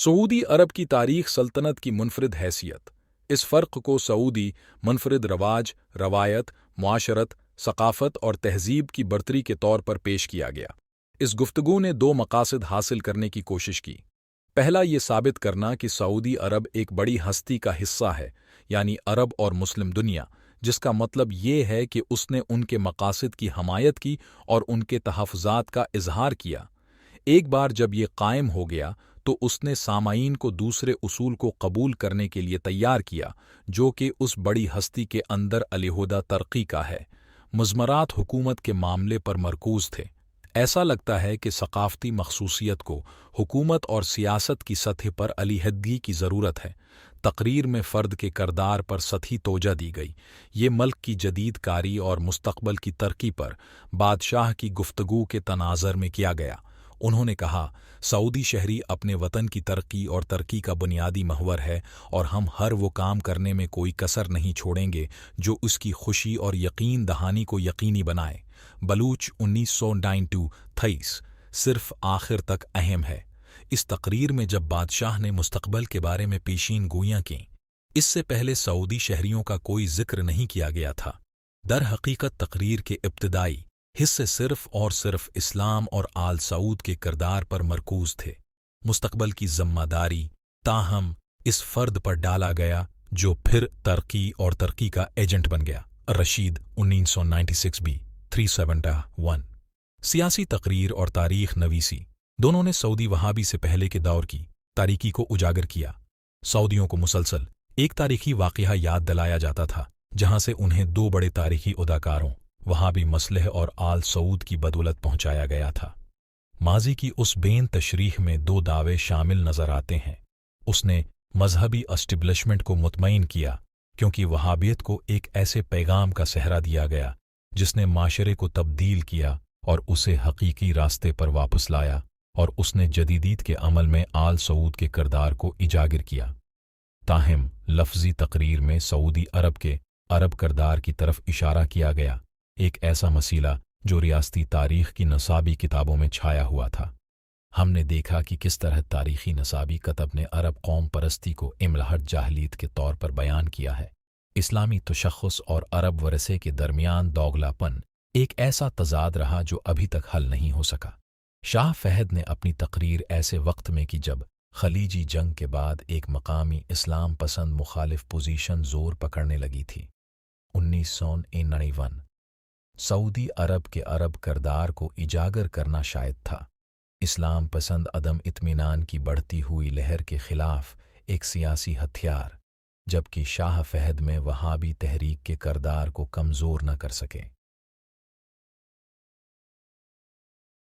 Saudi अरब की तारीख सल्तनत की मुनफरिद हैसियत। इस फ़र्क को सऊदी मुनफरिद रवाज, रवायत, मुआशरत, सक़ाफ़त और तहज़ीब की बरतरी के तौर पर पेश किया गया। इस गुफ्तगू ने दो मकासद हासिल करने की कोशिश की। पहला ये साबित करना कि सऊदी अरब एक बड़ी हस्ती का हिस्सा है, यानी अरब और मुस्लिम दुनिया, जिसका मतलब ये है कि उसने उनके मकासद की हमायत की और उनके तहफ़्फ़ुज़ात का इज़हार किया। एक बार जब ये कायम हो गया तो उसने सामाईन को दूसरे उसूल को कबूल करने के लिए तैयार किया, जो कि उस बड़ी हस्ती के अंदर अलहदा तरक्की का है। मुज़मरात हुकूमत के मामले पर मरकूज़ थे। ऐसा लगता है कि सक़ाफ़ती मख़सूसियत को हुकूमत और सियासत की सतह पर अलहदगी की ज़रूरत है। तकरीर में फ़र्द के करदार पर सतही तोजा दी गई। ये मल्क की जदीद कारी और मुस्तक़बल की तरक्की पर बादशाह की गुफ्तगू के तनाज़र में किया गया। उन्होंने कहा, सऊदी शहरी अपने वतन की तरक्की और तरक्की का बुनियादी महवर है और हम हर वो काम करने में कोई कसर नहीं छोड़ेंगे जो उसकी खुशी और यकीन दहानी को यकीनी बनाए। बलूच 1992 सिर्फ आखिर तक अहम है। इस तकरीर में जब बादशाह ने मुस्तक़बल के बारे में पेशीन गोइयाँ कीं, इससे पहले सऊदी शहरियों का कोई जिक्र नहीं किया गया था। दर हकीकत तकरीर के इब्तिदाई हिस्से सिर्फ और सिर्फ इस्लाम और आल सऊद के किरदार पर मरकूज थे। मुस्तक़बल की ज़िम्मेदारी ताहम इस फ़र्द पर डाला गया जो फिर तरक्की और तरक्की का एजेंट बन गया। रशीद 1996 बी 371। सियासी तकरीर और तारीख़ नवीसी दोनों ने सऊदी वहाबी से पहले के दौर की तारीकी को उजागर किया। सऊदियों को मुसलसल एक तारीखी वाक़या याद दिलाया जाता था, जहाँ से उन्हें दो बड़े तारीखी उदाकारों वहाबी मसलह और आल सऊद की बदौलत पहुंचाया गया था। माजी की उस बेन तशरीह में दो दावे शामिल नजर आते हैं। उसने मजहबी एस्टेब्लिशमेंट को मुतमईन किया, क्योंकि वहाबियत को एक ऐसे पैगाम का सहरा दिया गया जिसने माशरे को तब्दील किया और उसे हकीकी रास्ते पर वापस लाया, और उसने जदीदीत के अमल में आल सऊद के किरदार को इजागर किया। ताहिम लफ्जी तकरीर में सऊदी अरब के अरब किरदार की तरफ इशारा किया गया, एक ऐसा मसीला जो रियासती तारीख़ की नसाबी किताबों में छाया हुआ था। हमने देखा कि किस तरह तारीख़ी नसाबी कतब ने अरब कौम परस्ती को इमलाहट जाहलीत के तौर पर बयान किया है। इस्लामी तशख़्ख़ुस और अरब वरसे के दरमियान दोगलापन एक ऐसा तज़ाद रहा जो अभी तक हल नहीं हो सका। शाह फहद ने अपनी तकरीर ऐसे वक्त में की जब खलीजी जंग के बाद एक मकामी इस्लाम पसंद मुखालिफ पोजीशन ज़ोर पकड़ने लगी थी। 1991 सऊदी अरब के अरब किरदार को इजागर करना शायद था इस्लाम पसंद अदम इत्मीनान की बढ़ती हुई लहर के खिलाफ एक सियासी हथियार, जबकि शाह फहद में वहाबी तहरीक के किरदार को कमज़ोर न कर सके।